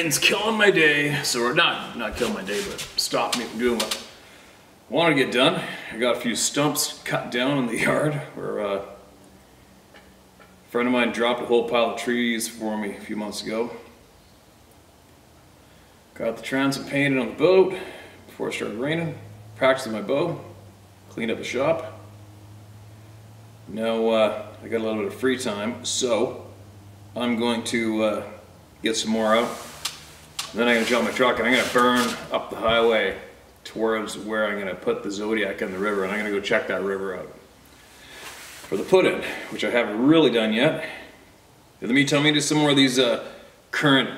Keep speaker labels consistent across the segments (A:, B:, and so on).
A: rain's killing my day, so not killing my day, but stopping me from doing what I want to get done. I got a few stumps cut down in the yard where a friend of mine dropped a whole pile of trees for me a few months ago. Got the transom painted on the boat before it started raining, practicing my bow, cleaned up the shop. Now I got a little bit of free time, so I'm going to get some more out. Then I'm going to jump my truck and I'm going to burn up the highway towards where I'm going to put the Zodiac in the river, and I'm going to go check that river out for the put-in, which I haven't really done yet. In the meantime, I'm going to do some more of these current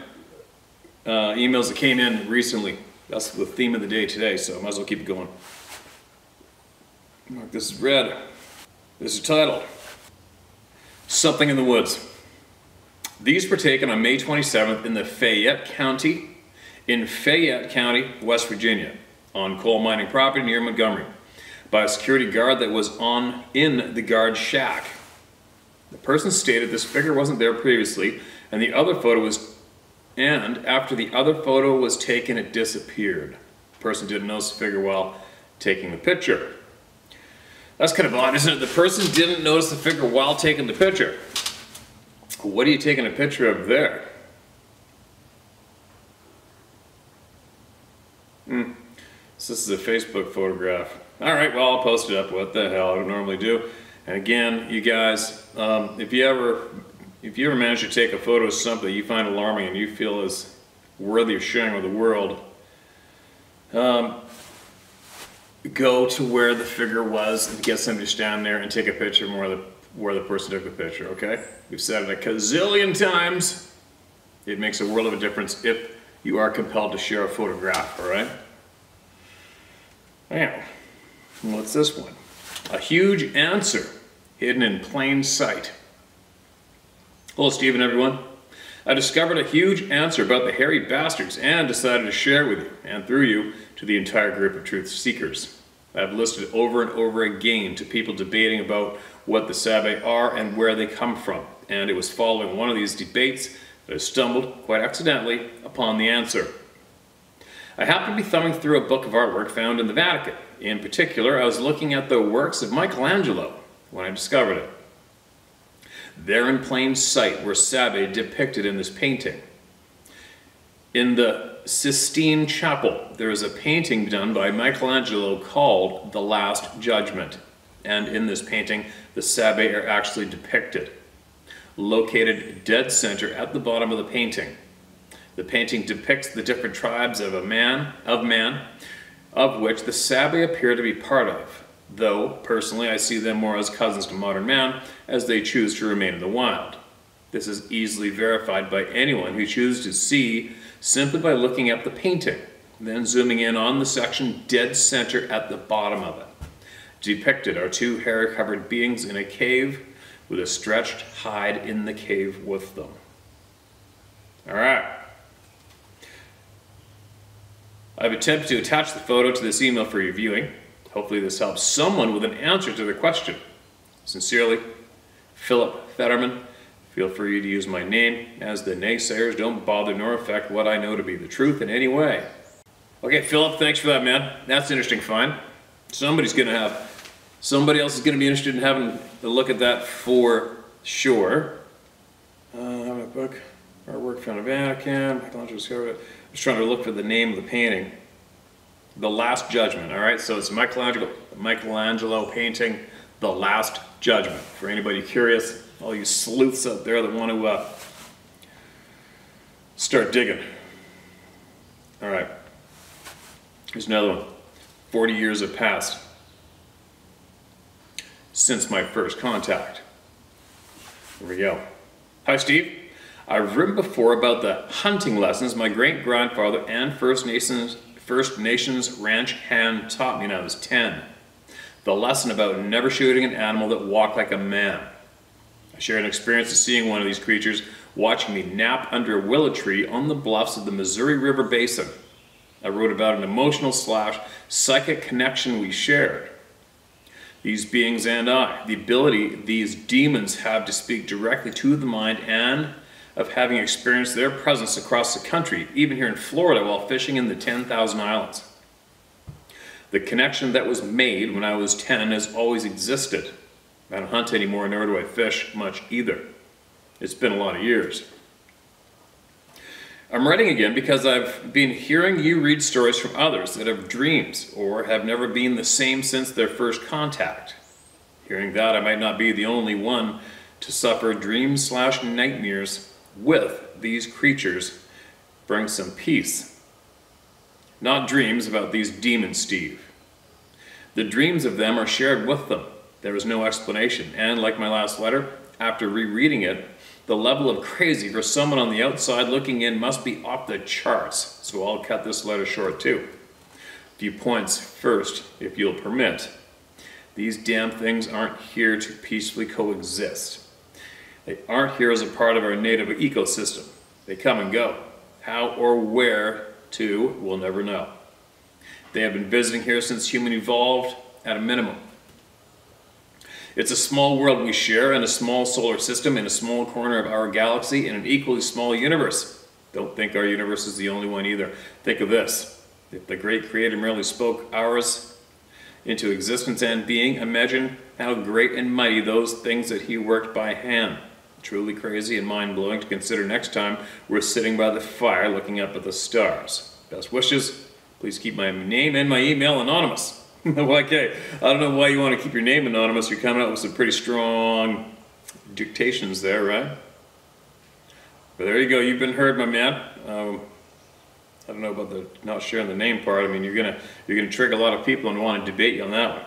A: emails that came in recently. That's the theme of the day today, so I might as well keep it going. Mark this is red. This is titled, Something in the Woods. These were taken on May 27th in Fayette County, West Virginia, on coal mining property near Montgomery, by a security guard that was in the guard shack. The person stated this figure wasn't there previously, and after the other photo was taken, it disappeared. The person didn't notice the figure while taking the picture. That's kind of odd, isn't it? The person didn't notice the figure while taking the picture. What are you taking a picture of there? So this is a Facebook photograph. Alright, well, I'll post it up. What the hell, I don't normally do. And again, you guys, if you ever manage to take a photo of something you find alarming and you feel is worthy of sharing with the world, go to where the figure was and get somebody to stand there and take a picture where the person took the picture, okay? We've said it a gazillion times. It makes a world of a difference if you are compelled to share a photograph, all right? Now, what's this one? A huge answer hidden in plain sight. Hello, Stephen, everyone. I discovered a huge answer about the hairy bastards and decided to share with you, and through you, to the entire group of truth seekers. I've listed over and over again to people debating about what the Sabe are and where they come from, and it was following one of these debates that I stumbled, quite accidentally, upon the answer. I happened to be thumbing through a book of artwork found in the Vatican. In particular, I was looking at the works of Michelangelo when I discovered it. There in plain sight were Sabe depicted in this painting. In the Sistine Chapel, there is a painting done by Michelangelo called The Last Judgment. And in this painting, the Sabe are actually depicted, located dead center at the bottom of the painting. The painting depicts the different tribes of man, of which the Sabe appear to be part of, though personally I see them more as cousins to modern man, as they choose to remain in the wild. This is easily verified by anyone who chooses to see simply by looking at the painting, then zooming in on the section dead center at the bottom of it. Depicted are two hair-covered beings in a cave with a stretched hide in the cave with them. Alright. I've attempted to attach the photo to this email for your viewing. Hopefully this helps someone with an answer to the question. Sincerely, Philip Fetterman. Feel free to use my name, as the naysayers don't bother nor affect what I know to be the truth in any way. Okay, Philip, thanks for that, man. That's an interesting find. Somebody else is going to be interested in having a look at that for sure. A book, artwork found in Vatican, Michelangelo discovered it. I was trying to look for the name of the painting. The Last Judgment, all right? So it's Michelangelo painting The Last Judgment. For anybody curious, all you sleuths out there that want to start digging. All right, here's another one. 40 years have passed since my first contact. Here we go. Hi, Steve. I've written before about the hunting lessons my great-grandfather and First Nations ranch hand taught me when I was 10. The lesson about never shooting an animal that walked like a man. I share an experience of seeing one of these creatures watching me nap under a willow tree on the bluffs of the Missouri River Basin. I wrote about an emotional / psychic connection we shared. These beings and I, the ability these demons have to speak directly to the mind and of having experienced their presence across the country, even here in Florida while fishing in the 10,000 Islands. The connection that was made when I was 10 has always existed. I don't hunt anymore, nor do I fish much either. It's been a lot of years. I'm writing again because I've been hearing you read stories from others that have dreams or have never been the same since their first contact. Hearing that, I might not be the only one to suffer dreams/nightmares with these creatures brings some peace. Not dreams about these demons, Steve. The dreams of them are shared with them. There is no explanation, and like my last letter, after rereading it, the level of crazy for someone on the outside looking in must be off the charts, so I'll cut this letter short too. A few points first, if you'll permit. These damn things aren't here to peacefully coexist. They aren't here as a part of our native ecosystem. They come and go. How or where to, we'll never know. They have been visiting here since human evolved at a minimum. It's a small world we share and a small solar system in a small corner of our galaxy in an equally small universe. Don't think our universe is the only one either. Think of this. If the great creator merely spoke ours into existence and being, imagine how great and mighty those things that he worked by hand. Truly crazy and mind-blowing to consider next time we're sitting by the fire looking up at the stars. Best wishes. Please keep my name and my email anonymous. Okay, I don't know why you want to keep your name anonymous. You're coming up with some pretty strong dictations there, right? But there you go. You've been heard, my man. I don't know about the not sharing the name part. I mean, you're gonna trigger a lot of people and want to debate you on that one,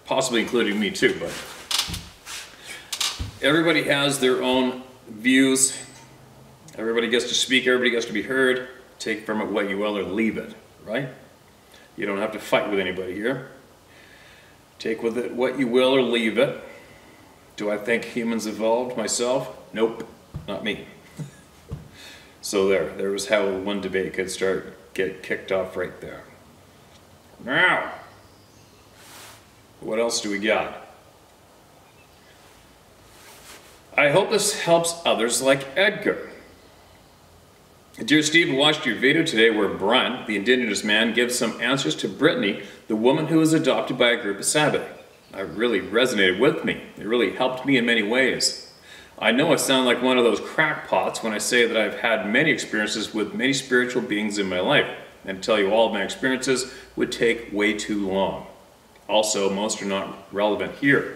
A: possibly including me too. But everybody has their own views. Everybody gets to speak. Everybody gets to be heard. Take from it what you will or leave it. Right? You don't have to fight with anybody here. Take with it what you will or leave it. Do I think humans evolved myself? Nope, not me. So there was how one debate could get kicked off right there. Now, what else do we got? I hope this helps others like Edgar. Dear Steve, I watched your video today where Brian, the indigenous man, gives some answers to Brittany, the woman who was adopted by a group of Sabbath. It really resonated with me. It really helped me in many ways. I know I sound like one of those crackpots when I say that I've had many experiences with many spiritual beings in my life, and to tell you all of my experiences would take way too long. Also, most are not relevant here.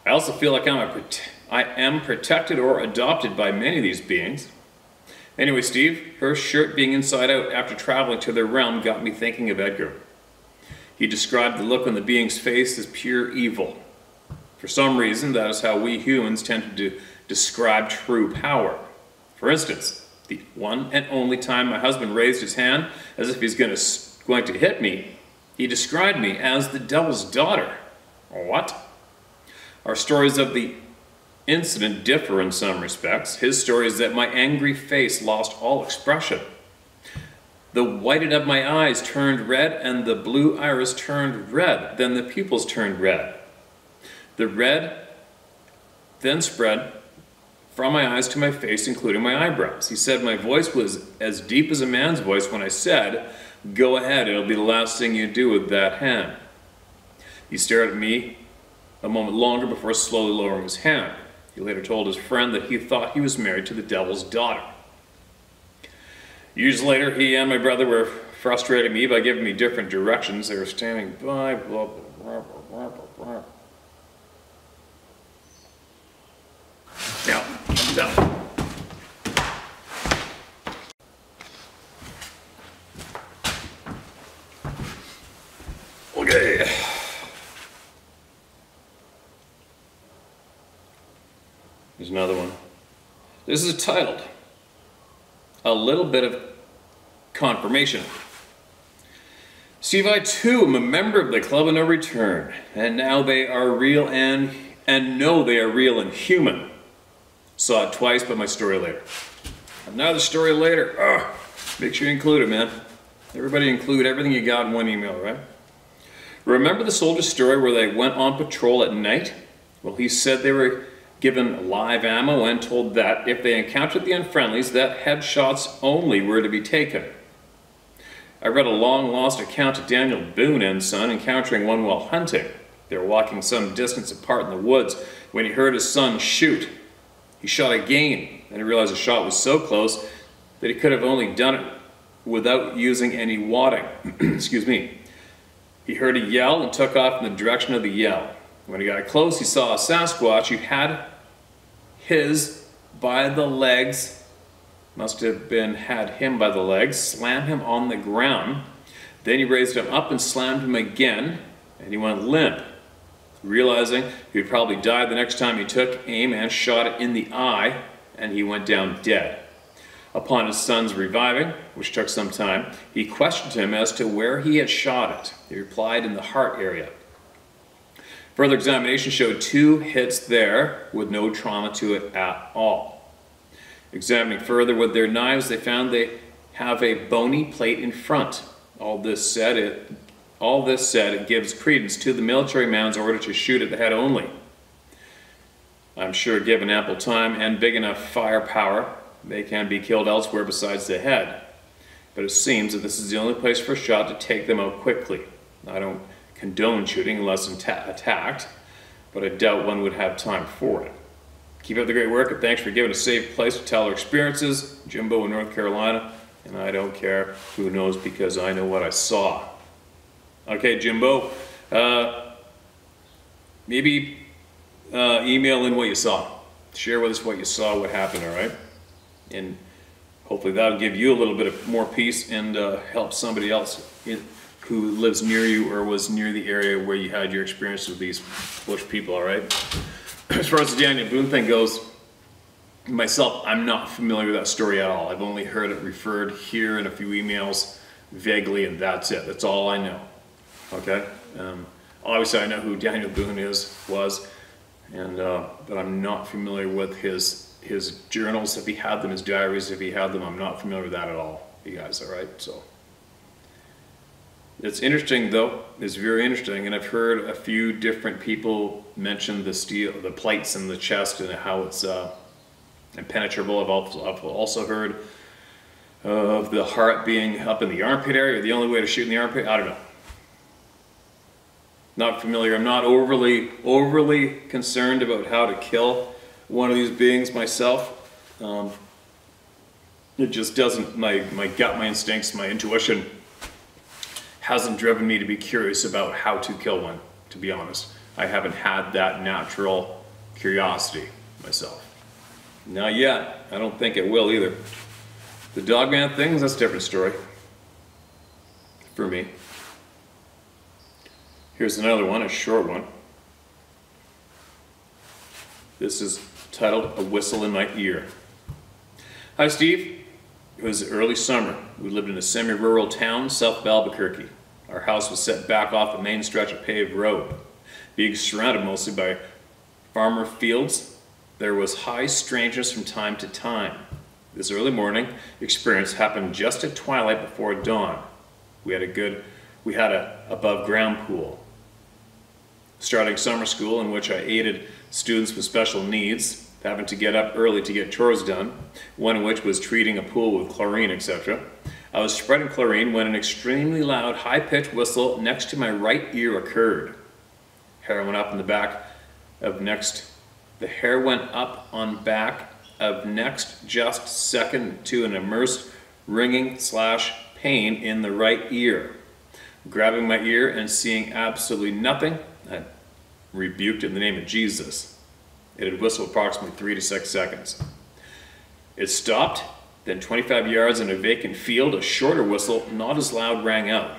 A: I also feel like I am protected or adopted by many of these beings. Anyway, Steve, her shirt being inside out after traveling to their realm got me thinking of Edgar. He described the look on the being's face as pure evil. For some reason, that is how we humans tend to describe true power. For instance, the one and only time my husband raised his hand as if he's going to hit me, he described me as the devil's daughter. What? Our stories of the incident differ in some respects. His story is that my angry face lost all expression. The whited of my eyes turned red and the blue iris turned red. Then the pupils turned red. The red then spread from my eyes to my face, including my eyebrows. He said my voice was as deep as a man's voice when I said, "Go ahead, it'll be the last thing you do with that hand." He stared at me a moment longer before slowly lowering his hand. He later told his friend that he thought he was married to the devil's daughter. Years later, he and my brother were frustrating me by giving me different directions. They were standing by, blah, blah, blah, blah, blah. No. Okay. Here's another one. This is titled, "A Little Bit of Confirmation." Steve, I too am a member of the Club of No Return, and now they are real and know they are real and human. Saw it twice, but my story later. Another story later. Ugh. Make sure you include it, man. Everybody include everything you got in one email, right? Remember the soldier's story where they went on patrol at night? Well, he said they were given live ammo and told that if they encountered the unfriendlies, that headshots only were to be taken. I read a long-lost account of Daniel Boone and son encountering one while hunting. They were walking some distance apart in the woods when he heard his son shoot. He shot again, and he realized the shot was so close that he could have only done it without using any wadding. Excuse me. He heard a yell and took off in the direction of the yell. When he got close, he saw a Sasquatch who had his by the legs, must have been had him by the legs, slam him on the ground. Then he raised him up and slammed him again, and he went limp. Realizing he would probably die the next time he took aim and shot it in the eye, and he went down dead. Upon his son's reviving, which took some time, he questioned him as to where he had shot it. He replied, in the heart area. Further examination showed 2 hits there with no trauma to it at all. Examining further with their knives, they found they have a bony plate in front. All this said, it gives credence to the military man's order to shoot at the head only. I'm sure given ample time and big enough firepower, they can be killed elsewhere besides the head. But it seems that this is the only place for a shot to take them out quickly. I don't condone shooting unless attacked, but I doubt one would have time for it. Keep up the great work, and thanks for giving a safe place to tell our experiences. Jimbo in North Carolina, and I don't care who knows because I know what I saw. Okay, Jimbo, maybe email in what you saw. Share with us what you saw, what happened, all right? And hopefully that'll give you a little bit of more peace and help somebody else who lives near you or was near the area where you had your experience with these bush people, all right? As far as the Daniel Boone thing goes, myself, I'm not familiar with that story at all. I've only heard it referred here in a few emails vaguely, and that's it. That's all I know, okay? Obviously, I know who Daniel Boone was, and but I'm not familiar with his journals, if he had them, his diaries, if he had them. I'm not familiar with that at all, you guys, all right? So it's interesting, though. It's very interesting, and I've heard a few different people mention the plates in the chest and how it's impenetrable. I've also heard of the heart being up in the armpit area, or the only way to shoot in the armpit. I don't know. Not familiar. I'm not overly concerned about how to kill one of these beings myself. It just doesn't, my gut, my instincts, my intuition hasn't driven me to be curious about how to kill one, to be honest. I haven't had that natural curiosity myself. Not yet. I don't think it will either. The dogman things, that's a different story for me. Here's another one, a short one. This is titled A Whistle in My Ear. Hi Steve. It was early summer. We lived in a semi-rural town south of Albuquerque. Our house was set back off a main stretch of paved road. Being surrounded mostly by farmer fields, there was high strangeness from time to time. This early morning experience happened just at twilight before dawn. We had a above ground pool. Starting summer school, in which I aided students with special needs, having to get up early to get chores done, one of which was treating a pool with chlorine, etc. I was spreading chlorine when an extremely loud, high-pitched whistle next to my right ear occurred. Hair went up in the back of next. The hair went up on back of next just second to an immersed ringing / pain in the right ear. Grabbing my ear and seeing absolutely nothing, I rebuked it in the name of Jesus. It had whistled approximately 3 to 6 seconds. It stopped, then 25 yards in a vacant field, a shorter whistle, not as loud, rang out. I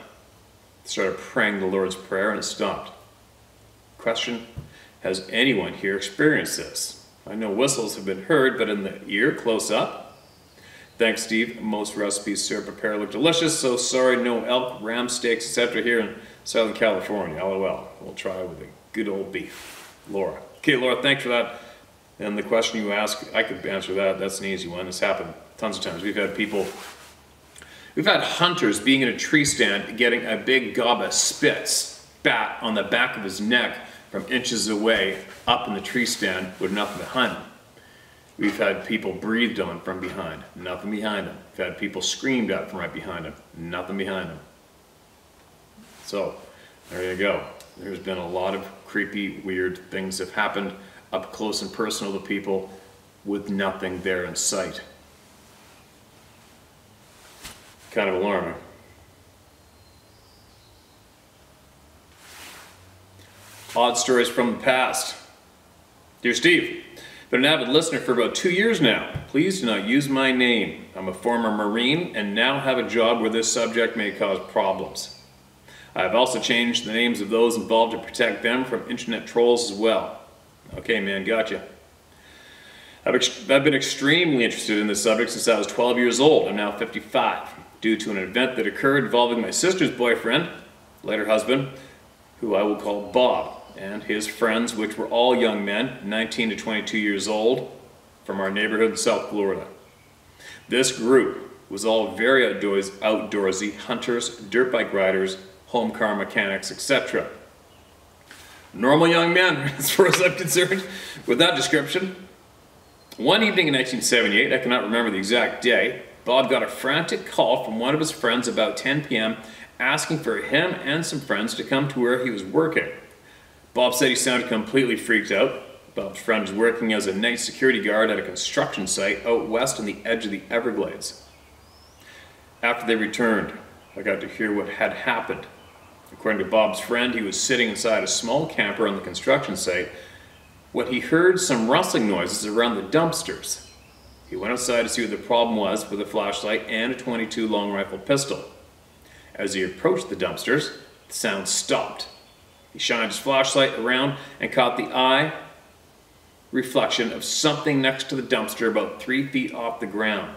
A: started praying the Lord's Prayer and it stopped. Question, has anyone here experienced this? I know whistles have been heard, but in the ear, close up? Thanks, Steve. Most recipes sir prepare look delicious, so sorry no elk, ram steaks, etc. here in Southern California. LOL. We'll try with a good old beef. Laura. Okay, Laura, thanks for that. And the question you asked, I could answer that. That's an easy one. It's happened tons of times. We've had hunters being in a tree stand getting a big gob of spits bat on the back of his neck from inches away up in the tree stand with nothing behind him. We've had people breathed on from behind, nothing behind them. We've had people screamed at from right behind them, nothing behind them. So, there you go. There's been a lot of creepy, weird things that have happened up close and personal to people with nothing there in sight. Kind of alarming. Odd stories from the past. Dear Steve, been an avid listener for about 2 years now. Please do not use my name. I'm a former Marine and now have a job where this subject may cause problems. I have also changed the names of those involved to protect them from internet trolls as well. Okay, man, gotcha. I've been extremely interested in this subject since I was 12 years old. I'm now 55, due to an event that occurred involving my sister's boyfriend, later husband, who I will call Bob, and his friends, which were all young men, 19 to 22 years old, from our neighborhood in South Florida. This group was all very outdoorsy hunters, dirt bike riders, home car mechanics, etc. Normal young men, as far as I'm concerned, with that description. One evening in 1978, I cannot remember the exact day, Bob got a frantic call from one of his friends about 10 p.m. asking for him and some friends to come to where he was working. Bob said he sounded completely freaked out. Bob's friend was working as a night security guard at a construction site out west on the edge of the Everglades. After they returned, I got to hear what had happened. According to Bob's friend, he was sitting inside a small camper on the construction site when he heard some rustling noises around the dumpsters. He went outside to see what the problem was with a flashlight and a .22 long rifle pistol. As he approached the dumpsters, the sound stopped. He shined his flashlight around and caught the eye reflection of something next to the dumpster about 3 feet off the ground.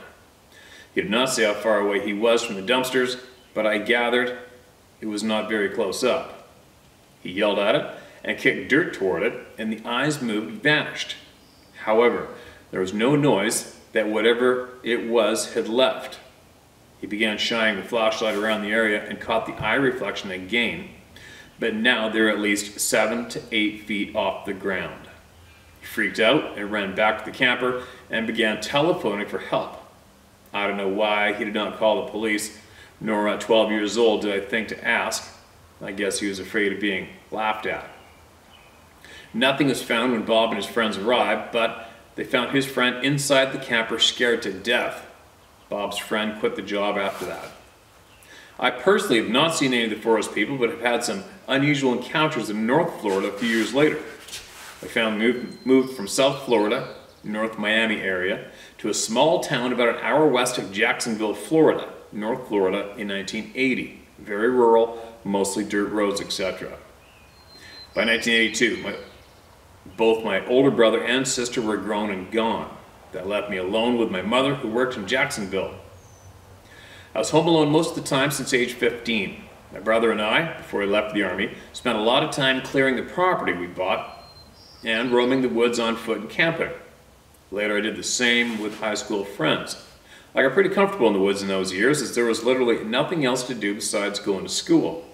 A: He did not say how far away he was from the dumpsters, but I gathered it was not very close up. He yelled at it and kicked dirt toward it, and the eyes moved and vanished. However, there was no noise that whatever it was had left. He began shining the flashlight around the area and caught the eye reflection again, but now they're at least 7 to 8 feet off the ground. He freaked out and ran back to the camper and began telephoning for help. I don't know why he did not call the police, nor at 12 years old did I think to ask. I guess he was afraid of being laughed at. Nothing was found when Bob and his friends arrived, but they found his friend inside the camper scared to death. Bob's friend quit the job after that. I personally have not seen any of the forest people, but have had some unusual encounters in North Florida a few years later. I found moved from South Florida, North Miami area, to a small town about an hour west of Jacksonville, Florida, North Florida in 1980. Very rural, mostly dirt roads, etc. By 1982, both my older brother and sister were grown and gone. That left me alone with my mother, who worked in Jacksonville. I was home alone most of the time since age 15. My brother and I, before he left the Army, spent a lot of time clearing the property we bought and roaming the woods on foot and camping. Later I did the same with high school friends. I got pretty comfortable in the woods in those years, as there was literally nothing else to do besides going to school.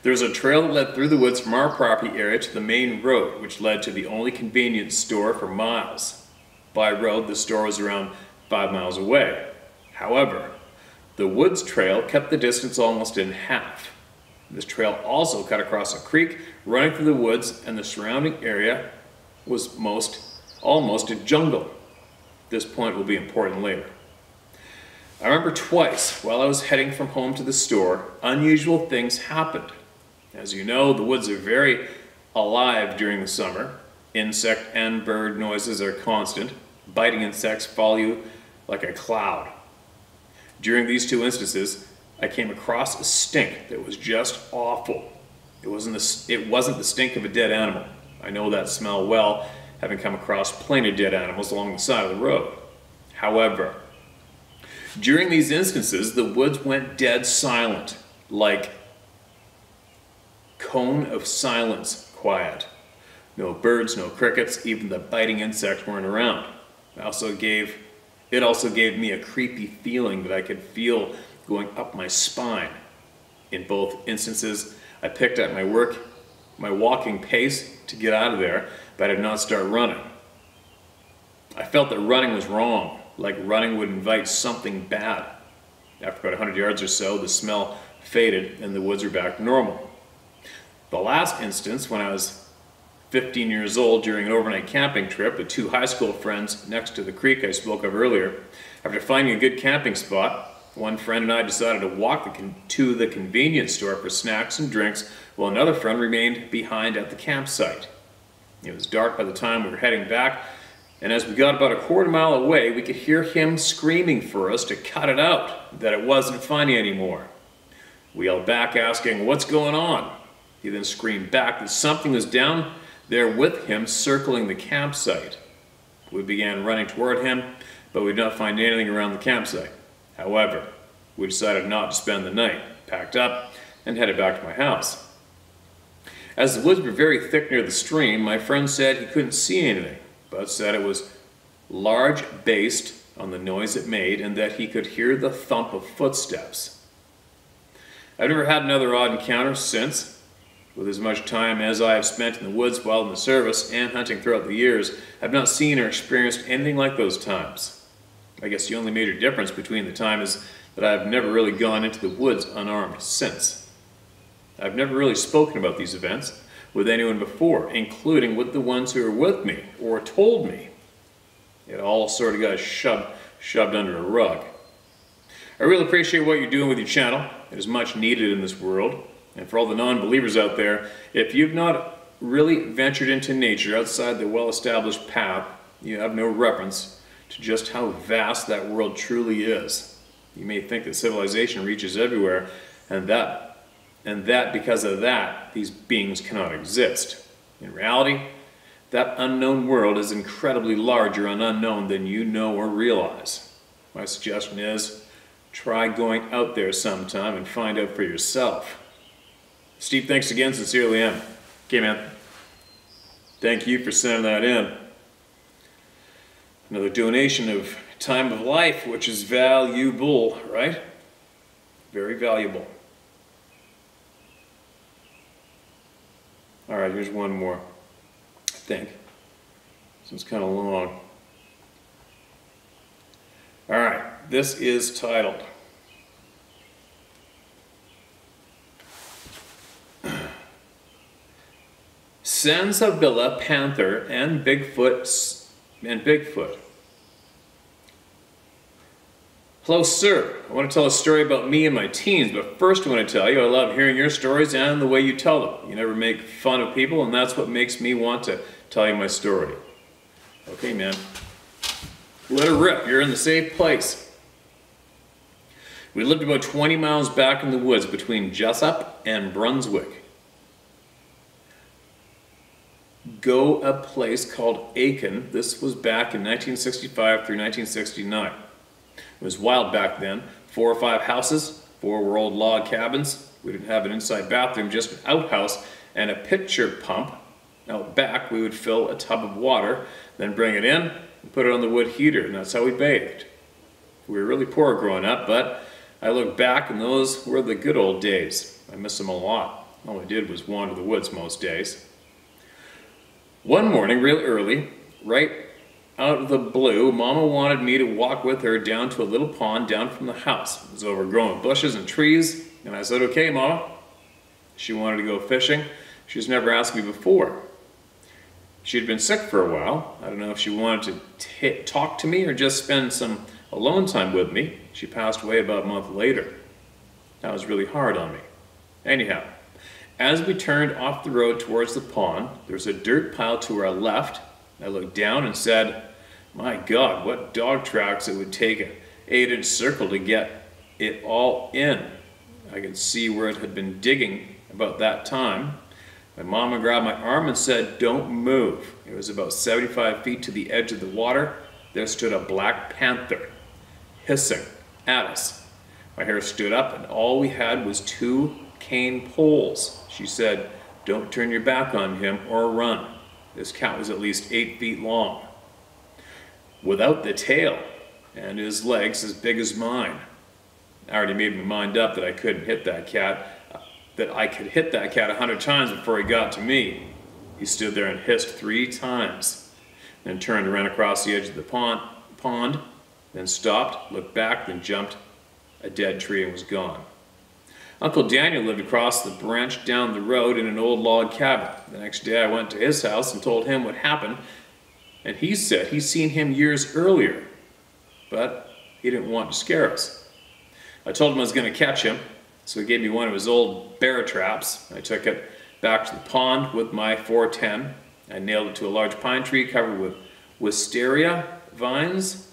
A: There was a trail that led through the woods from our property area to the main road, which led to the only convenience store for miles. By road, the store was around 5 miles away. However, the woods trail kept the distance almost in half. This trail also cut across a creek running through the woods, and the surrounding area was almost a jungle. This point will be important later. I remember twice, while I was heading from home to the store, unusual things happened. As you know, the woods are very alive during the summer. Insect and bird noises are constant. Biting insects follow you like a cloud. During these two instances, I came across a stink that was just awful. It wasn't the stink of a dead animal. I know that smell well, having come across plenty of dead animals along the side of the road. However, during these instances, the woods went dead silent, like cone of silence quiet. No birds, no crickets, even the biting insects weren't around. It also gave me a creepy feeling that I could feel going up my spine. In both instances, I picked up my walking pace to get out of there, but I did not start running. I felt that running was wrong, like running would invite something bad. After about 100 yards or so, the smell faded and the woods were back to normal. The last instance, when I was 15 years old during an overnight camping trip with 2 high school friends next to the creek I spoke of earlier, after finding a good camping spot, one friend and I decided to walk to the convenience store for snacks and drinks, while another friend remained behind at the campsite. It was dark by the time we were heading back, and as we got about a quarter mile away, we could hear him screaming for us to cut it out, that it wasn't funny anymore. We yelled back asking, "What's going on?" He then screamed back that something was down there with him circling the campsite. We began running toward him, but we did not find anything around the campsite. However, we decided not to spend the night, packed up, and headed back to my house. As the woods were very thick near the stream, my friend said he couldn't see anything, but said it was large based on the noise it made and that he could hear the thump of footsteps. I've never had another odd encounter since. With as much time as I have spent in the woods while in the service and hunting throughout the years, I've not seen or experienced anything like those times. I guess the only major difference between the time is that I've never really gone into the woods unarmed since. I've never really spoken about these events with anyone before, including with the ones who were with me or told me. It all sort of got shoved under a rug. I really appreciate what you're doing with your channel. It is much needed in this world. And for all the non-believers out there, if you've not really ventured into nature outside the well-established path, you have no reference to just how vast that world truly is. You may think that civilization reaches everywhere, and that because of that, these beings cannot exist. In reality, that unknown world is incredibly larger and unknown than you know or realize. My suggestion is, try going out there sometime and find out for yourself. Steve, thanks again, sincerely am. Okay, man. Thank you for sending that in. Another donation of time of life, which is valuable, right? Very valuable. All right, here's one more, I think. This one's kind of long. All right, this is titled Villa, Panther, and Bigfoot. Hello, sir. I want to tell a story about me and my teens, but first I want to tell you I love hearing your stories and the way you tell them. You never make fun of people, and that's what makes me want to tell you my story. Okay, man. Let it rip. You're in the safe place. We lived about 20 miles back in the woods between Jessup and Brunswick. A place called Aiken. This was back in 1965 through 1969. It was wild back then. 4 or 5 houses, 4 were old log cabins. We didn't have an inside bathroom, just an outhouse and a pitcher pump. Out back, we would fill a tub of water, then bring it in and put it on the wood heater, and that's how we bathed. We were really poor growing up, but I look back and those were the good old days. I miss them a lot. All I did was wander the woods most days. One morning, real early, right out of the blue, Mama wanted me to walk with her down to a little pond down from the house. It was overgrown with bushes and trees, and I said, "Okay, Mama." She wanted to go fishing. She's never asked me before. She had been sick for a while. I don't know if she wanted to talk to me or just spend some alone time with me. She passed away about a month later. That was really hard on me. Anyhow, as we turned off the road towards the pond, there was a dirt pile to our left. I looked down and said, "My God, what dog tracks it would take an 8-inch circle to get it all in." I could see where it had been digging about that time. My mama grabbed my arm and said, "Don't move." It was about 75 feet to the edge of the water. There stood a black panther, hissing at us. My hair stood up and all we had was 2 cane poles. She said, "Don't turn your back on him or run." This cat was at least 8 feet long, without the tail, and his legs as big as mine. I already made my mind up that I couldn't hit that cat. that I could hit that cat 100 times before he got to me. He stood there and hissed 3 times, then turned and ran across the edge of the pond, then stopped, looked back, then jumped a dead tree and was gone. Uncle Daniel lived across the branch down the road in an old log cabin. The next day I went to his house and told him what happened, and he said he'd seen him years earlier, but he didn't want to scare us. I told him I was going to catch him, so he gave me one of his old bear traps. I took it back to the pond with my 410. I nailed it to a large pine tree covered with wisteria vines.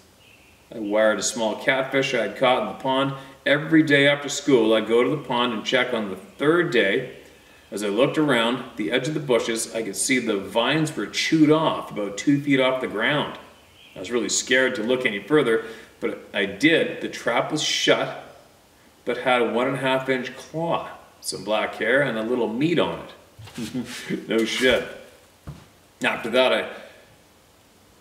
A: I wired a small catfish I had caught in the pond. Every day after school, I'd go to the pond and check on the 3rd day. As I looked around the edge of the bushes, I could see the vines were chewed off about 2 feet off the ground. I was really scared to look any further, but I did. The trap was shut, but had a 1.5-inch claw, some black hair, and a little meat on it. No shit. After that,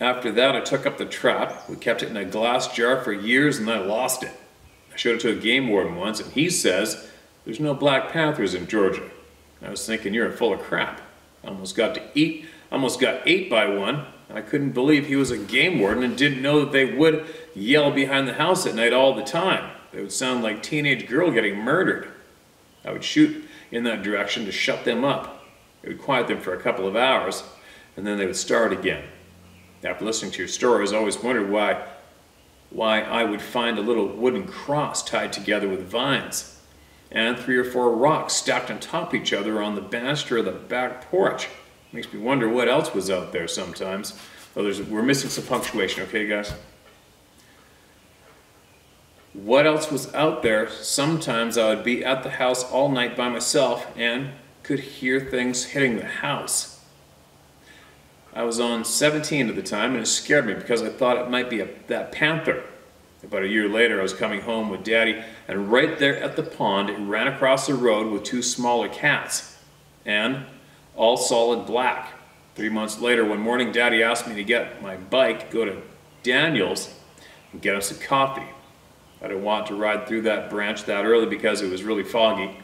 A: I took up the trap. We kept it in a glass jar for years, and then I lost it. I showed it to a game warden once, and he says, "There's no black panthers in Georgia." I was thinking, you're full of crap. I almost got ate by one. I couldn't believe he was a game warden and didn't know that they would yell behind the house at night all the time. They would sound like a teenage girl getting murdered. I would shoot in that direction to shut them up. It would quiet them for a couple of hours, and then they would start again. After listening to your stories, I always wondered why I would find a little wooden cross tied together with vines, and 3 or 4 rocks stacked on top of each other on the banister of the back porch. Makes me wonder what else was out there sometimes. Oh, we're missing some punctuation, okay guys? What else was out there? Sometimes I would be at the house all night by myself and could hear things hitting the house. I was on 17 at the time, and it scared me because I thought it might be that panther. About a year later, I was coming home with Daddy, and right there at the pond, it ran across the road with 2 smaller cats, and all solid black. 3 months later, one morning, Daddy asked me to get my bike, go to Daniel's, and get us a coffee. I didn't want to ride through that branch that early because it was really foggy,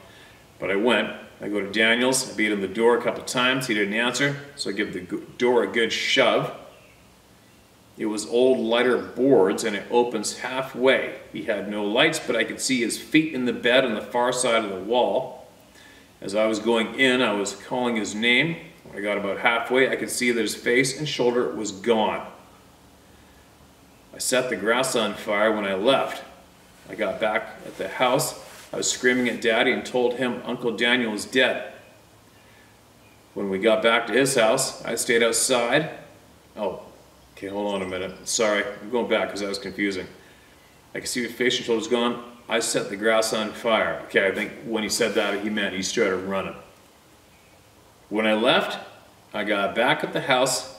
A: but I went. I go to Daniel's, I beat on the door a couple times, he didn't answer, so I give the door a good shove. It was old lighter boards and it opens halfway. He had no lights, but I could see his feet in the bed on the far side of the wall. As I was going in, I was calling his name. When I got about halfway, I could see that his face and shoulder was gone. I set the grass on fire when I left. I got back at the house. I was screaming at Daddy and told him Uncle Daniel was dead. When we got back to his house, I stayed outside. Oh, okay, hold on a minute. Sorry, I'm going back because that was confusing. I could see his face and shoulders gone. I set the grass on fire. Okay, I think when he said that, he meant he started running. When I left, I got back at the house.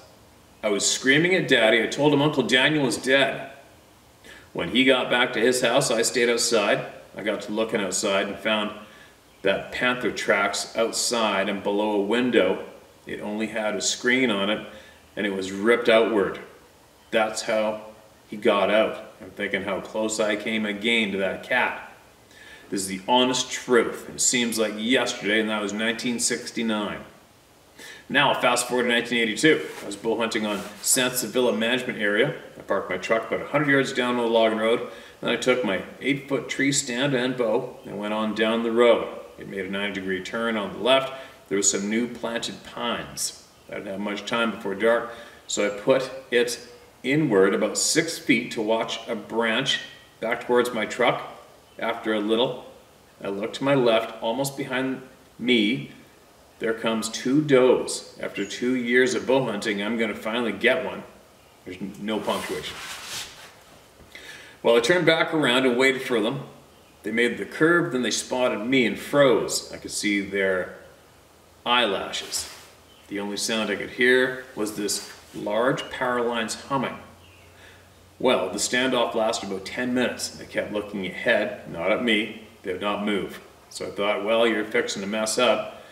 A: I was screaming at Daddy. I told him Uncle Daniel was dead. When he got back to his house, I stayed outside. I got to looking outside and found that panther tracks outside, and below a window. It only had a screen on it, and it was ripped outward. That's how he got out. I'm thinking how close I came again to that cat. This is the honest truth. It seems like yesterday, and that was 1969. Now, fast forward to 1982. I was bull hunting on San Sevilla Management Area. I parked my truck about 100 yards down the logging road. Then I took my 8-foot tree stand and bow and went on down the road. It made a 90-degree turn on the left. There was some new planted pines. I didn't have much time before dark, so I put it inward about 6 feet to watch a branch back towards my truck. After a little, I looked to my left, almost behind me. There comes 2 does. After 2 years of bow hunting, I'm going to finally get one. There's no punctuation. Well, I turned back around and waited for them. They made the curve, then they spotted me and froze. I could see their eyelashes. The only sound I could hear was this large power lines humming. Well, the standoff lasted about 10 minutes. They kept looking ahead, not at me. They would not move. So I thought, well, you're fixing to mess up.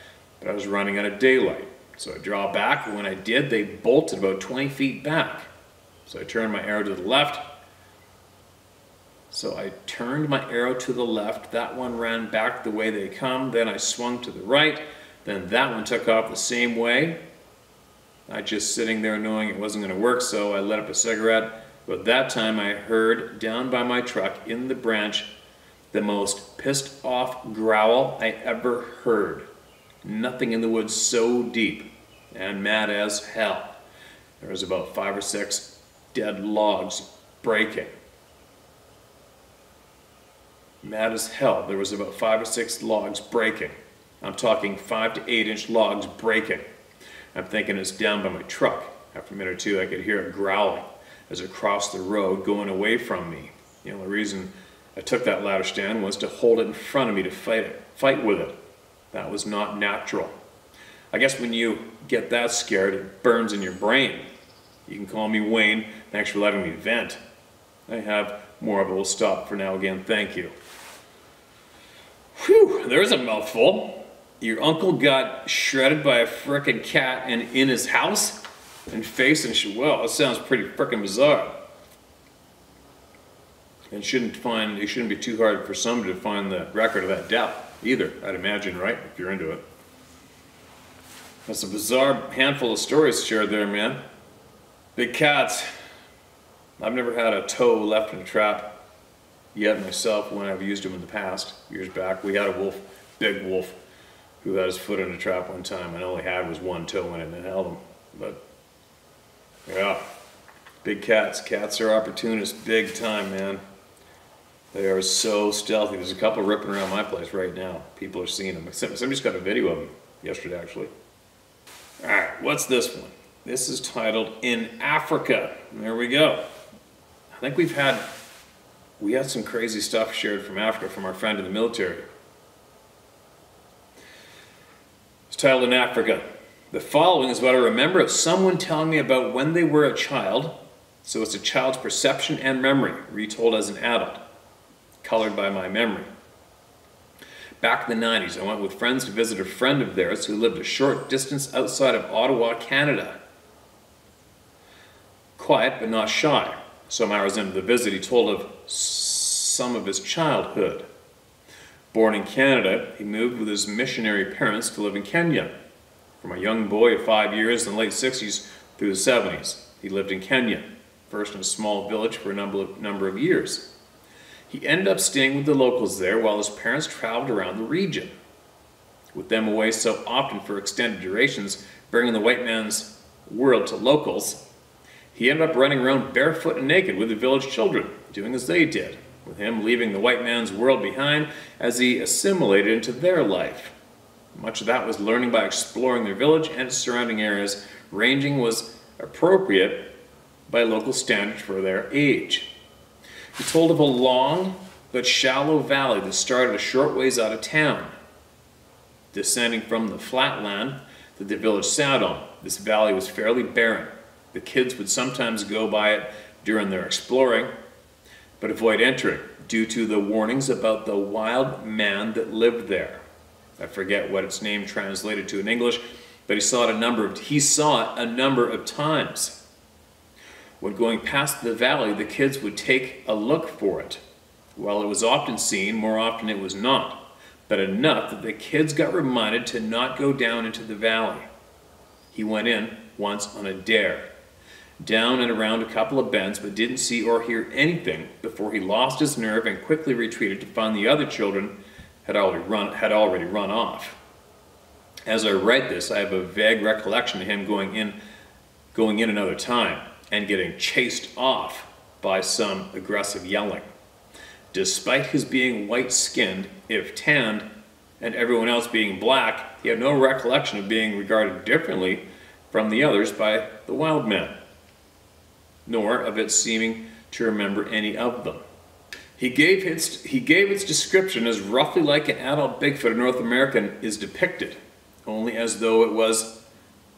A: But I was running out of daylight. So I draw back, and when I did, they bolted about 20 feet back. So I turned my arrow to the left, So I turned my arrow to the left, that one ran back the way they come, then I swung to the right, then that one took off the same way. I just sitting there knowing it wasn't going to work, so I lit up a cigarette. But that time I heard down by my truck in the branch the most pissed off growl I ever heard. Nothing in the woods so deep and mad as hell. There was about 5 or 6 dead logs breaking. Mad as hell, there was about 5 or 6 logs breaking. I'm talking 5 to 8 inch logs breaking. I'm thinking it's down by my truck. After a minute or two, I could hear it growling as it crossed the road going away from me. The only reason I took that ladder stand was to hold it in front of me to fight with it. That was not natural. I guess when you get that scared, it burns in your brain. You can call me Wayne. Thanks for letting me vent. I have more, but we'll stop for now. Again, thank you. Whew, there's a mouthful. Your uncle got shredded by a frickin' cat and in his house? And face and shit. Well, that sounds pretty frickin' bizarre. And it shouldn't be too hard for somebody to find the record of that death either, I'd imagine, right? If you're into it. That's a bizarre handful of stories shared there, man. Big cats. I've never had a toe left in a trap yet myself when I've used them in the past. Years back, we had a wolf, big wolf, who had his foot in a trap one time and all he had was one toe in it and it held him. But, yeah, big cats. Cats are opportunists big time, man. They are so stealthy. There's a couple ripping around my place right now. People are seeing them. Somebody's got a video of them yesterday, actually. All right, what's this one? This is titled In Africa. There we go. I think we had some crazy stuff shared from Africa from our friend in the military. It's titled In Africa. The following is what I remember of someone telling me about when they were a child, so it's a child's perception and memory, retold as an adult, colored by my memory. Back in the 90s, I went with friends to visit a friend of theirs who lived a short distance outside of Ottawa, Canada. Quiet but not shy. Some hours into the visit, he told of some of his childhood. Born in Canada, he moved with his missionary parents to live in Kenya. From a young boy of 5 years in the late 60s through the 70s, he lived in Kenya, first in a small village for a number of years. He ended up staying with the locals there while his parents traveled around the region. With them away so often for extended durations, bringing the white man's world to locals, he ended up running around barefoot and naked with the village children, doing as they did, with him leaving the white man's world behind as he assimilated into their life. Much of that was learning by exploring their village and its surrounding areas. Ranging was appropriate by local standards for their age. He told of a long but shallow valley that started a short ways out of town. Descending from the flat land that the village sat on, this valley was fairly barren. The kids would sometimes go by it during their exploring, but avoid entering due to the warnings about the wild man that lived there. I forget what its name translated to in English, but he saw it a number of times. When going past the valley, the kids would take a look for it. While it was often seen, more often it was not, but enough that the kids got reminded to not go down into the valley. He went in once on a dare, down and around a couple of bends, but didn't see or hear anything before he lost his nerve and quickly retreated to find the other children had already run off. As I write this, I have a vague recollection of him going in another time and getting chased off by some aggressive yelling. Despite his being white-skinned, if tanned, and everyone else being black, he had no recollection of being regarded differently from the others by the wild men, nor of it seeming to remember any of them. He gave its description as roughly like an adult Bigfoot in North America is depicted, only as though it was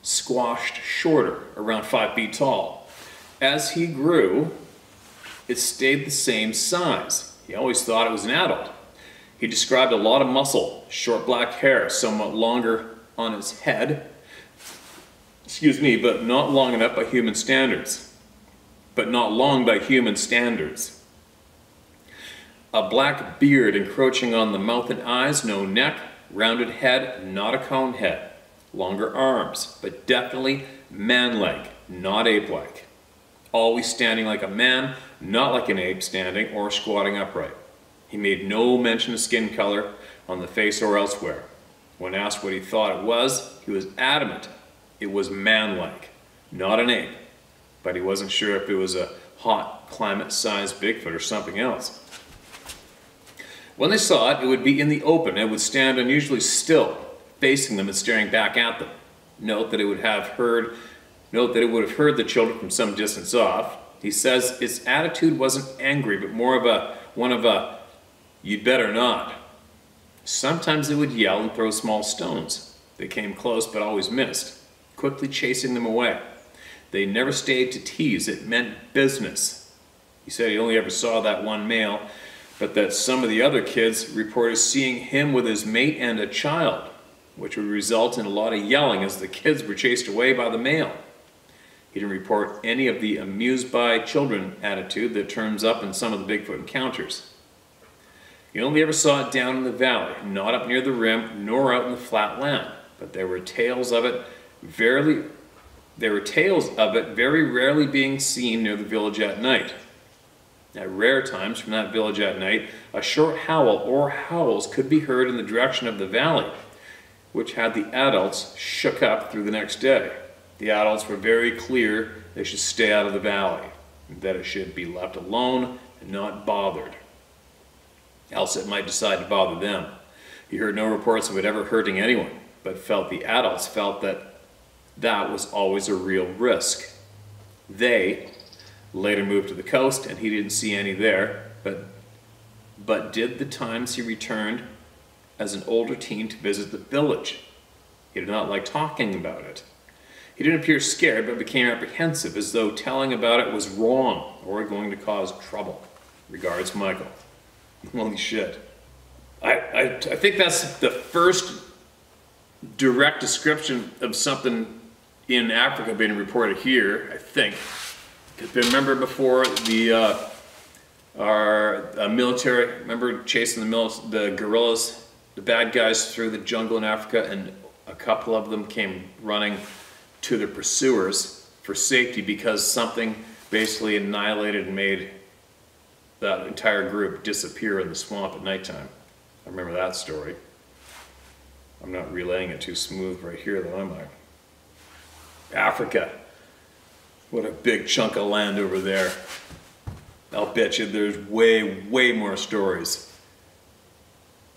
A: squashed shorter, around 5 feet tall. As he grew, it stayed the same size. He always thought it was an adult. He described a lot of muscle, short black hair, somewhat longer on its head, but not long enough by human standards. A black beard encroaching on the mouth and eyes, no neck, rounded head, not a cone head. Longer arms, but definitely man-like, not ape-like. Always standing like a man, not like an ape standing or squatting upright. He made no mention of skin color on the face or elsewhere. When asked what he thought it was, he was adamant it was man-like, not an ape. But he wasn't sure if it was a hot, climate-sized Bigfoot or something else. When they saw it, it would be in the open. It would stand unusually still, facing them and staring back at them. Note that it would have heard the children from some distance off. He says its attitude wasn't angry, but more of one of a, "You'd better not." Sometimes it would yell and throw small stones. They came close but always missed, quickly chasing them away. They never stayed to tease. It meant business. He said he only ever saw that one male, but that some of the other kids reported seeing him with his mate and a child, which would result in a lot of yelling as the kids were chased away by the male. He didn't report any of the amused by children attitude that turns up in some of the Bigfoot encounters. He only ever saw it down in the valley, not up near the rim, nor out in the flat land, but there were tales of it very rarely being seen near the village at night. At rare times from that village at night, a short howl or howls could be heard in the direction of the valley, which had the adults shook up through the next day. The adults were very clear they should stay out of the valley, and that it should be left alone and not bothered, else it might decide to bother them. He heard no reports of it ever hurting anyone, but the adults felt that was always a real risk. They later moved to the coast, and he didn't see any there, but did the times he returned as an older teen to visit the village. He did not like talking about it. He didn't appear scared, but became apprehensive, as though telling about it was wrong or going to cause trouble. Regards, Michael. Holy shit. I think that's the first direct description of something in Africa being reported here, I think. Because remember before our military, remember chasing the guerrillas, the bad guys through the jungle in Africa, and a couple of them came running to the pursuers for safety because something basically annihilated and made that entire group disappear in the swamp at nighttime. I remember that story. I'm not relaying it too smooth right here though, am I? Africa. What a big chunk of land over there. I'll bet you there's way more stories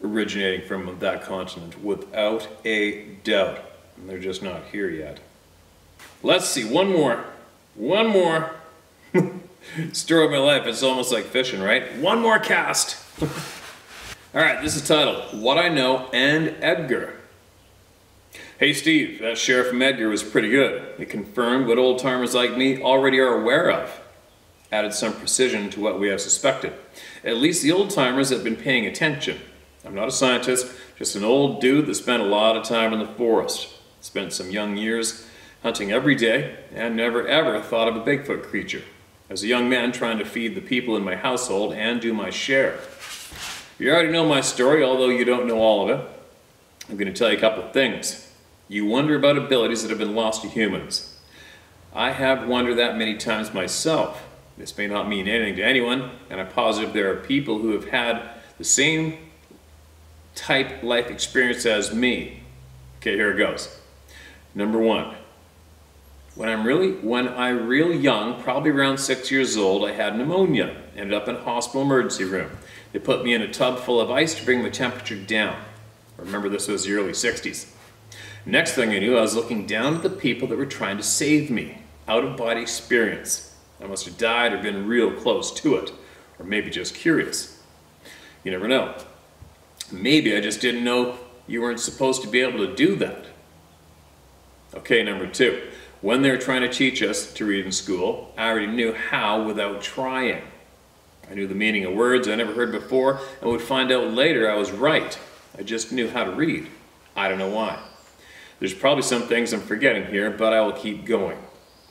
A: originating from that continent, without a doubt. And they're just not here yet. Let's see, one more story of my life. It's almost like fishing, right? One more cast. All right, this is titled, What I Know and Edgar. Hey Steve, that sheriff from Edgar was pretty good. It confirmed what old-timers like me already are aware of. Added some precision to what we have suspected. At least the old-timers have been paying attention. I'm not a scientist, just an old dude that spent a lot of time in the forest. Spent some young years hunting every day and never ever thought of a Bigfoot creature. As a young man trying to feed the people in my household and do my share. You already know my story, although you don't know all of it. I'm going to tell you a couple of things. You wonder about abilities that have been lost to humans. I have wondered that many times myself. This may not mean anything to anyone, and I'm positive there are people who have had the same type life experience as me. Okay, here it goes. Number one, when I really young, probably around 6 years old, I had pneumonia. Ended up in a hospital emergency room. They put me in a tub full of ice to bring my temperature down. Remember, this was the early 60s. Next thing I knew, I was looking down at the people that were trying to save me. Out-of-body experience. I must have died or been real close to it. Or maybe just curious. You never know. Maybe I just didn't know you weren't supposed to be able to do that. Okay, number two. When they were trying to teach us to read in school, I already knew how without trying. I knew the meaning of words I never heard before and would find out later I was right. I just knew how to read. I don't know why. There's probably some things I'm forgetting here, but I will keep going.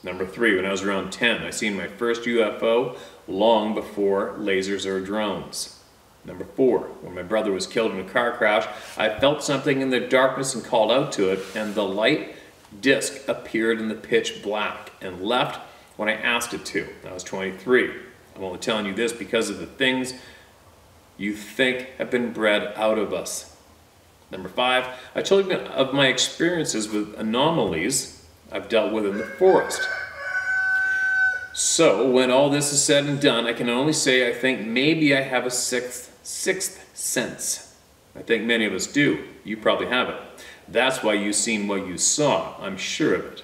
A: Number three, when I was around 10, I seen my first UFO long before lasers or drones. Number 4, when my brother was killed in a car crash, I felt something in the darkness and called out to it, and the light disc appeared in the pitch black and left when I asked it to. I was 23. I'm only telling you this because of the things you think have been bred out of us. Number 5, I told you of my experiences with anomalies I've dealt with in the forest. So, when all this is said and done, I can only say I think maybe I have a sixth sense. I think many of us do. You probably have it. That's why you've seen what you saw. I'm sure of it.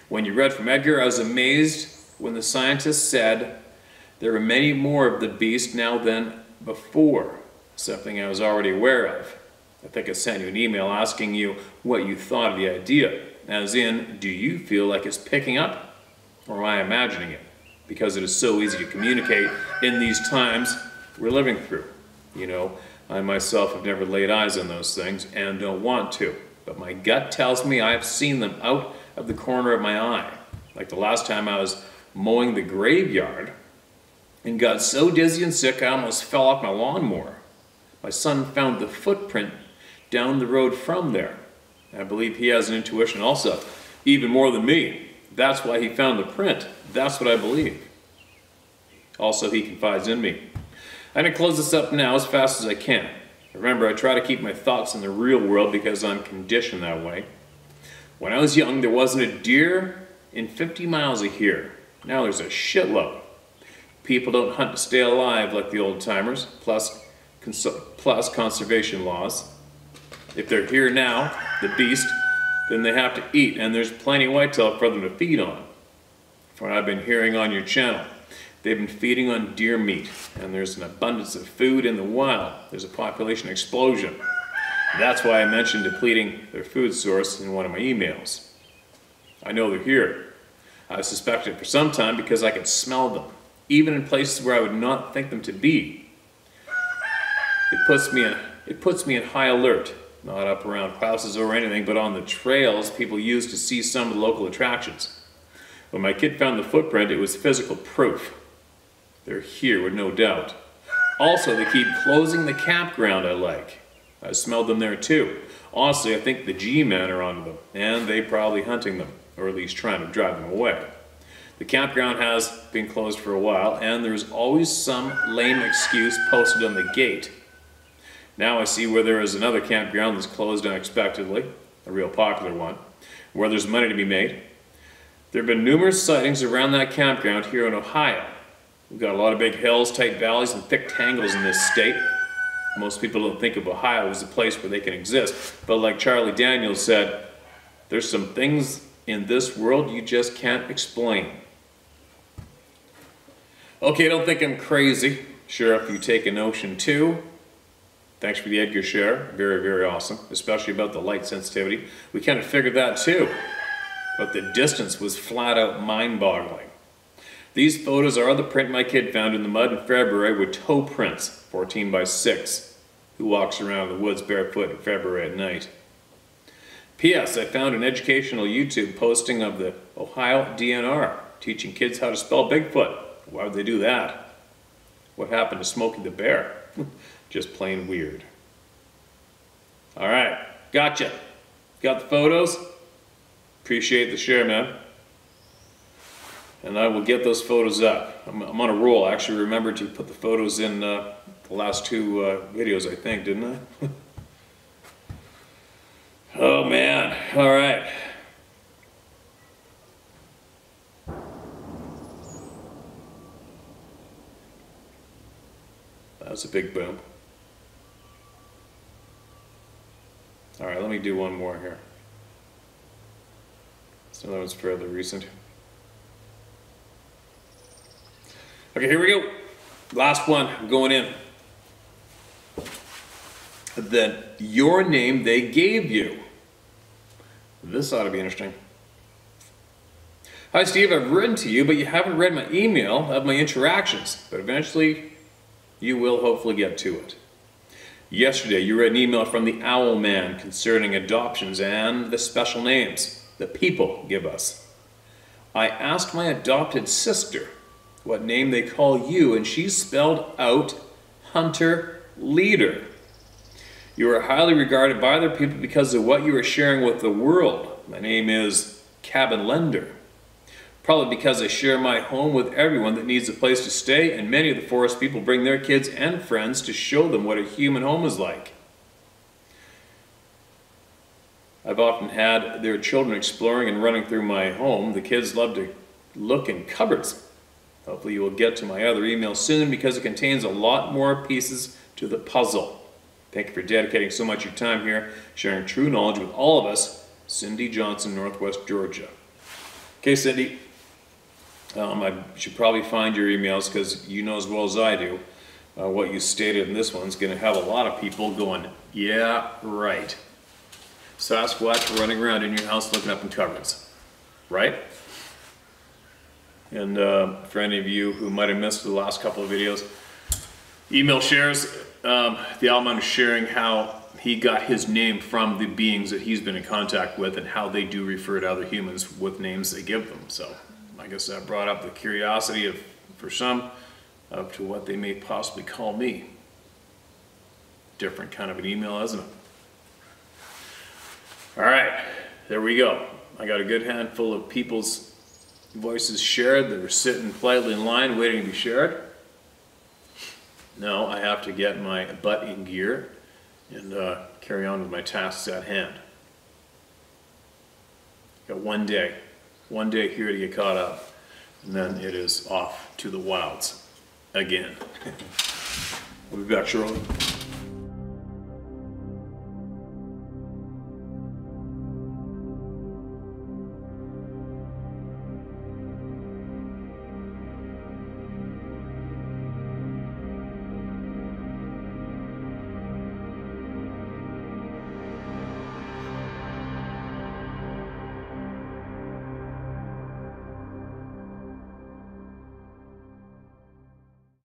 A: When you read from Edgar, I was amazed when the scientists said there are many more of the beast now than before, something I was already aware of. I think I sent you an email asking you what you thought of the idea, as in, do you feel like it's picking up, or am I imagining it? Because it is so easy to communicate in these times we're living through. You know, I myself have never laid eyes on those things and don't want to, but my gut tells me I have seen them out of the corner of my eye. Like the last time I was mowing the graveyard and got so dizzy and sick I almost fell off my lawnmower. My son found the footprint down the road from there. I believe he has an intuition also, even more than me. That's why he found the print. That's what I believe. Also, he confides in me. I'm going to close this up now as fast as I can. Remember, I try to keep my thoughts in the real world because I'm conditioned that way. When I was young, there wasn't a deer in 50 miles of here. Now there's a shitload. People don't hunt to stay alive like the old timers, plus conservation laws. If they're here now, the beast, then they have to eat, and there's plenty of whitetail for them to feed on. From what I've been hearing on your channel, they've been feeding on deer meat, and there's an abundance of food in the wild. There's a population explosion. That's why I mentioned depleting their food source in one of my emails. I know they're here. I've suspected for some time because I can smell them, even in places where I would not think them to be. It puts me in high alert, not up around houses or anything, but on the trails people use to see some of the local attractions. When my kid found the footprint, it was physical proof. They're here with no doubt. Also, they keep closing the campground I like. I smelled them there too. Honestly, I think the G-men are onto them, and they probably hunting them, or at least trying to drive them away. The campground has been closed for a while, and there's always some lame excuse posted on the gate. Now I see where there is another campground that's closed unexpectedly, a real popular one, where there's money to be made. There have been numerous sightings around that campground here in Ohio. We've got a lot of big hills, tight valleys, and thick tangles in this state. Most people don't think of Ohio as a place where they can exist, but like Charlie Daniels said, there's some things in this world you just can't explain. Okay, don't think I'm crazy. Sure, if you take a notion too. Thanks for the Edgar share, very, very awesome, especially about the light sensitivity. We kind of figured that too, but the distance was flat out mind-boggling. These photos are the print my kid found in the mud in February with toe prints, 14 by 6. Who walks around in the woods barefoot in February at night? P.S. I found an educational YouTube posting of the Ohio DNR teaching kids how to spell Bigfoot. Why would they do that? What happened to Smokey the Bear? Just plain weird. All right, gotcha. Got the photos? Appreciate the share, man. And I will get those photos up. I'm on a roll. I actually remembered to put the photos in the last two videos, I think, didn't I? Oh man, all right. That was a big boom. All right, let me do one more here. So that one's fairly recent. Okay, here we go. Last one, going in. Your name they gave you. This ought to be interesting. Hi Steve, I've written to you, but you haven't read my email of my interactions, but eventually you will hopefully get to it. Yesterday you read an email from the Owl Man concerning adoptions and the special names the people give us. I asked my adopted sister what name they call you, and she spelled out Hunter leader. You are highly regarded by other people because of what you are sharing with the world. My name is Cabin Lender. Probably because I share my home with everyone that needs a place to stay, and many of the forest people bring their kids and friends to show them what a human home is like. I've often had their children exploring and running through my home. The kids love to look in cupboards. Hopefully you will get to my other email soon because it contains a lot more pieces to the puzzle. Thank you for dedicating so much of your time here, sharing true knowledge with all of us. Cindy Johnson, Northwest Georgia. Okay, Cindy. I should probably find your emails because you know as well as I do what you stated in this one's going to have a lot of people going, yeah, right. Sasquatch running around in your house looking up in cupboards, right? And for any of you who might have missed the last couple of videos, email shares, the Alman is sharing how he got his name from the beings that he's been in contact with and how they do refer to other humans with names they give them. So I guess that brought up the curiosity of, for some, up to what they may possibly call me. Different kind of an email, isn't it? All right, there we go. I got a good handful of people's voices shared that are sitting politely in line waiting to be shared. Now I have to get my butt in gear and carry on with my tasks at hand. Got one day here to get caught up, and then it is off to the wilds again. We'll be back shortly.